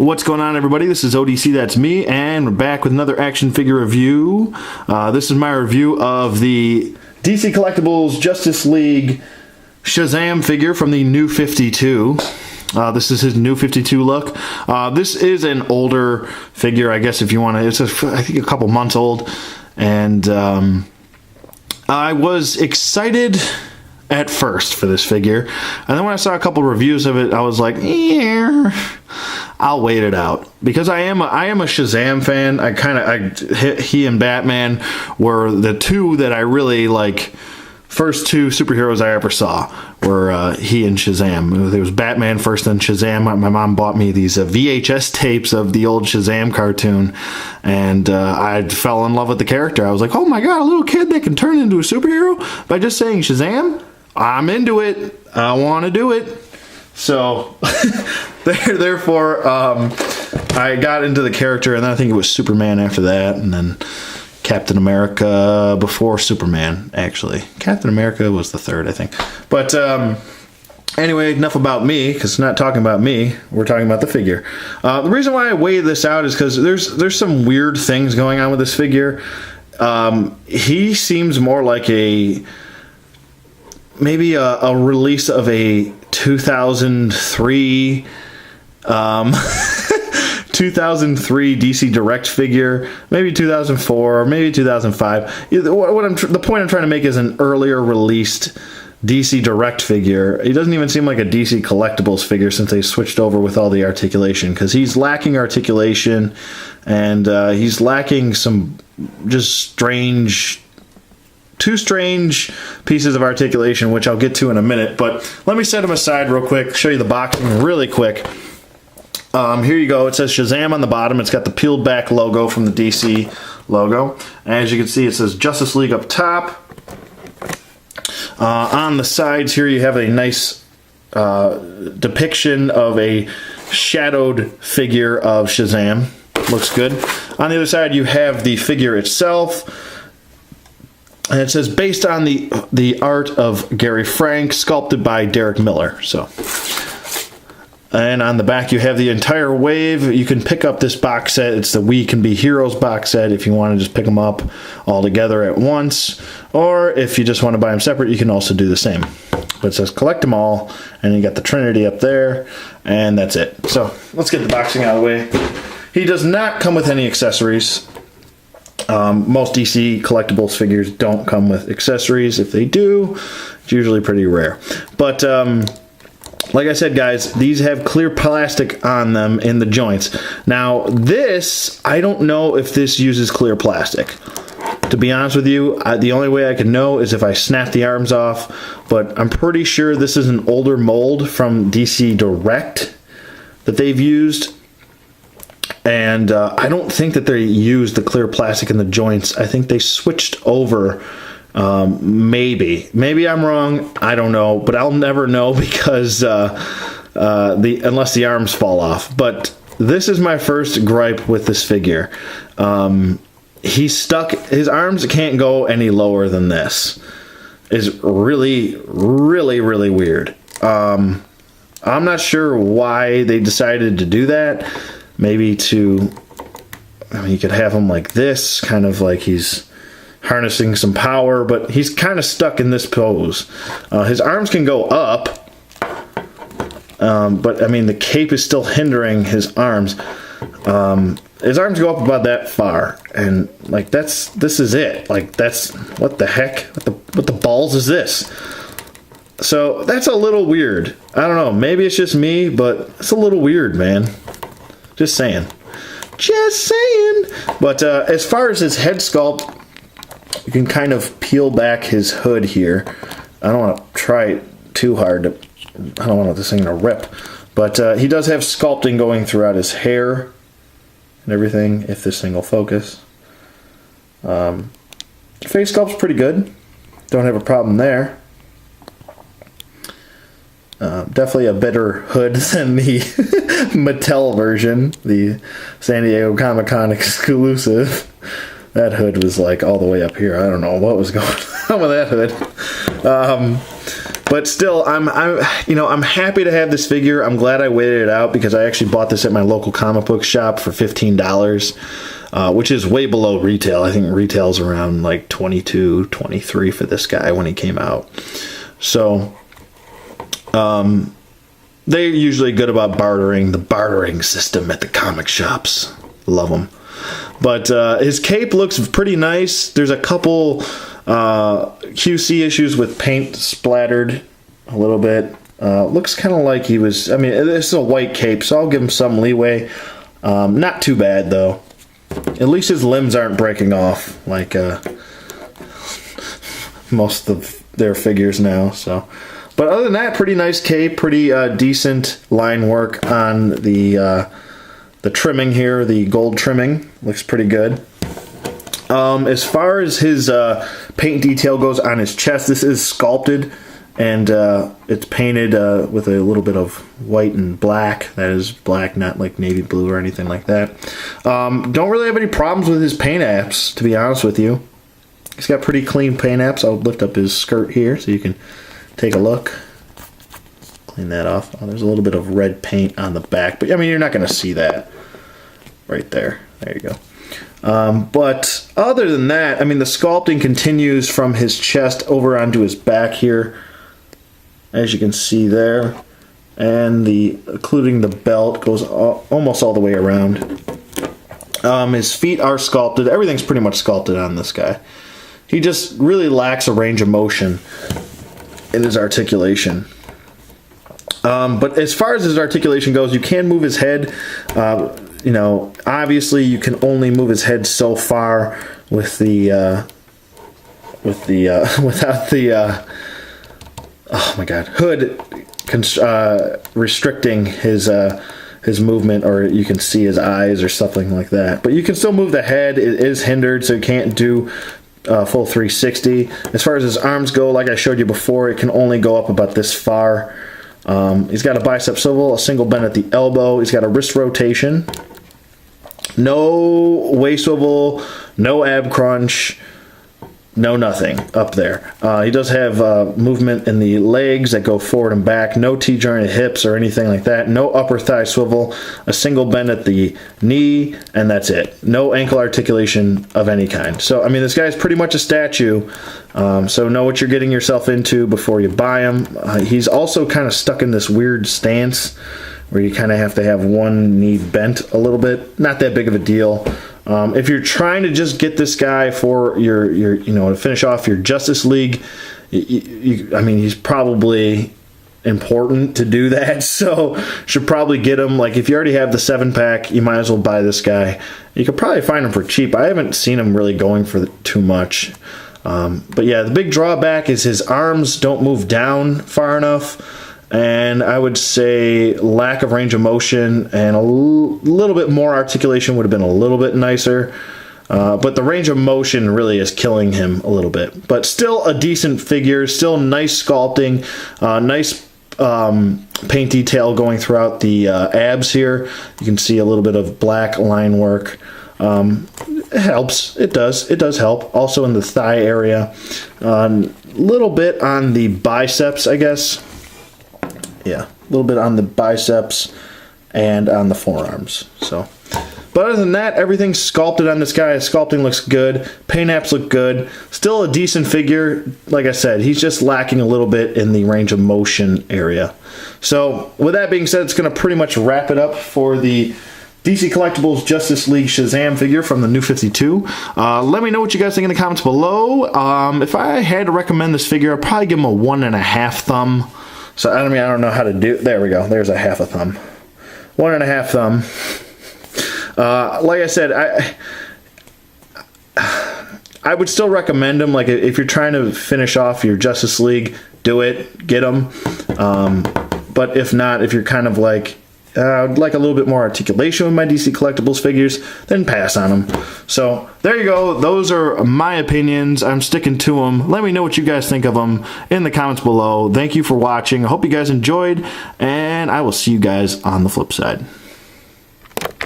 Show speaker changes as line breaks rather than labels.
What's going on, everybody? This is ODC, that's me, and we're back with another action figure review. This is my review of the DC Collectibles Justice League Shazam figure from the New 52. This is his New 52 look. This is an older figure, I guess, if you want to. It's, I think, a couple months old. And I was excited at first for this figure. And then when I saw a couple reviews of it, I was like, yeah, I'll wait it out. Because I am a Shazam fan. He and Batman were the two that I really like. First two superheroes I ever saw were he and Shazam. There was Batman first, then Shazam. My mom bought me these VHS tapes of the old Shazam cartoon, and I fell in love with the character. I was like, oh my god, a little kid that can turn into a superhero by just saying Shazam? I'm into it. I want to do it. So, therefore, I got into the character, and then I think it was Superman after that, and then Captain America before Superman, actually. Captain America was the third, I think. But anyway, enough about me, because it's not talking about me. We're talking about the figure. The reason why I weighed this out is because there's some weird things going on with this figure. He seems more like maybe a release of a 2003 2003 DC Direct figure, maybe 2004, maybe 2005. The point I'm trying to make is an earlier released DC Direct figure. He doesn't even seem like a DC Collectibles figure since they switched over with all the articulation, because he's lacking articulation, and he's lacking some just two strange pieces of articulation, which I'll get to in a minute. But let me set him aside real quick, show you the boxing really quick. Here you go. It says Shazam on the bottom. It's got the peeled back logo from the DC logo. As you can see, it says Justice League up top. On the sides here, you have a nice depiction of a shadowed figure of Shazam. Looks good. On the other side, you have the figure itself. And it says, based on the art of Gary Frank, sculpted by Derek Miller. So, and on the back, you have the entire wave. You can pick up this box set. It's the We Can Be Heroes box set if you want to just pick them up all together at once. Or if you just want to buy them separate, you can also do the same. But it says collect them all, and you got the Trinity up there, and that's it. So let's get the boxing out of the way. He does not come with any accessories. Most DC Collectibles figures don't come with accessories. If they do, it's usually pretty rare. But like I said, guys, these have clear plastic on them in the joints. Now, this, I don't know if this uses clear plastic. To be honest with you, the only way I can know is if I snap the arms off. But I'm pretty sure this is an older mold from DC Direct that they've used. And I don't think that they used the clear plastic in the joints. I think they switched over. Maybe I'm wrong. I don't know, but I'll never know because unless the arms fall off. But this is my first gripe with this figure. He's stuck. His arms can't go any lower than this. Is really, really, really weird. I'm not sure why they decided to do that. Maybe you could have him like this, kind of like he's harnessing some power, but he's kind of stuck in this pose. His arms can go up, but I mean the cape is still hindering his arms. His arms go up about that far, and like this is it. Like that's what the heck? What the balls is this? So that's a little weird. I don't know. Maybe it's just me, but it's a little weird, man. Just saying. But as far as his head sculpt, you can kind of peel back his hood here. I don't want to try it too hard. I don't want this thing to rip. But he does have sculpting going throughout his hair and everything, if this thing will focus. Face sculpt's pretty good. Don't have a problem there. Definitely a better hood than the Mattel version, the San Diego Comic-Con exclusive. That hood was like all the way up here. I don't know what was going on with that hood. But still, I'm happy to have this figure. I'm glad I waited it out because I actually bought this at my local comic book shop for $15, which is way below retail. I think retail's around like $22, $23 for this guy when he came out. So, they're usually good about bartering. The bartering system at the comic shops. Love them. But his cape looks pretty nice. There's a couple QC issues with paint splattered a little bit. Looks kind of like he was... I mean, this is a white cape, so I'll give him some leeway. Not too bad, though. At least his limbs aren't breaking off like most of their figures now. So, but other than that, pretty nice cape. Pretty decent line work on the trimming here. The gold trimming looks pretty good. As far as his paint detail goes on his chest, this is sculpted, and it's painted with a little bit of white and black. That is black, not like navy blue or anything like that. Don't really have any problems with his paint apps, to be honest with you. He's got pretty clean paint apps. I'll lift up his skirt here so you can take a look. Clean that off. Oh, there's a little bit of red paint on the back, but I mean, you're not going to see that right there. There you go. But other than that, I mean, the sculpting continues from his chest over onto his back here, as you can see there, and including the belt goes almost all the way around. His feet are sculpted. Everything's pretty much sculpted on this guy. He just really lacks a range of motion in his articulation. But as far as his articulation goes, you can move his head. Obviously you can only move his head so far with without the oh my god, hood restricting his movement, or you can see his eyes or something like that. But you can still move the head. It is hindered, so you can't do full 360. As far as his arms go, like I showed you before, it can only go up about this far. He's got a bicep swivel, a single bend at the elbow. He's got a wrist rotation. No waist swivel, no ab crunch, no nothing up there. He does have movement in the legs that go forward and back. No T-jointed hips or anything like that. No upper thigh swivel. A single bend at the knee, and that's it. No ankle articulation of any kind. So, I mean, this guy's pretty much a statue. So know what you're getting yourself into before you buy him. He's also kind of stuck in this weird stance where you kind of have to have one knee bent a little bit. Not that big of a deal. If you're trying to just get this guy for your to finish off your Justice League, I mean, he's probably important to do that, so should probably get him. Like, if you already have the 7-pack, you might as well buy this guy. You could probably find him for cheap. I haven't seen him really going for too much. But yeah, the big drawback is his arms don't move down far enough. And I would say lack of range of motion and a little bit more articulation would have been a little bit nicer. But the range of motion really is killing him a little bit. But still a decent figure, still nice sculpting, nice paint detail going throughout the abs here. You can see a little bit of black line work. It helps. It does help. Also in the thigh area. A little bit on the biceps, I guess. Yeah, a little bit on the biceps and on the forearms. So, but other than that, everything's sculpted on this guy. His sculpting looks good. Paint apps look good. Still a decent figure. Like I said, he's just lacking a little bit in the range of motion area. So, with that being said, it's going to pretty much wrap it up for the DC Collectibles Justice League Shazam figure from the New 52. Let me know what you guys think in the comments below. If I had to recommend this figure, I'd probably give him a 1.5 thumb. So, I don't know how to do... There we go. There's a half a thumb. 1.5 thumb. Like I said, I would still recommend him. Like, if you're trying to finish off your Justice League, do it. Get him. But if not, if you're kind of like... I'd like a little bit more articulation with my DC Collectibles figures, then pass on them. So, there you go. Those are my opinions. I'm sticking to them. Let me know what you guys think of them in the comments below. Thank you for watching. I hope you guys enjoyed, and I will see you guys on the flip side.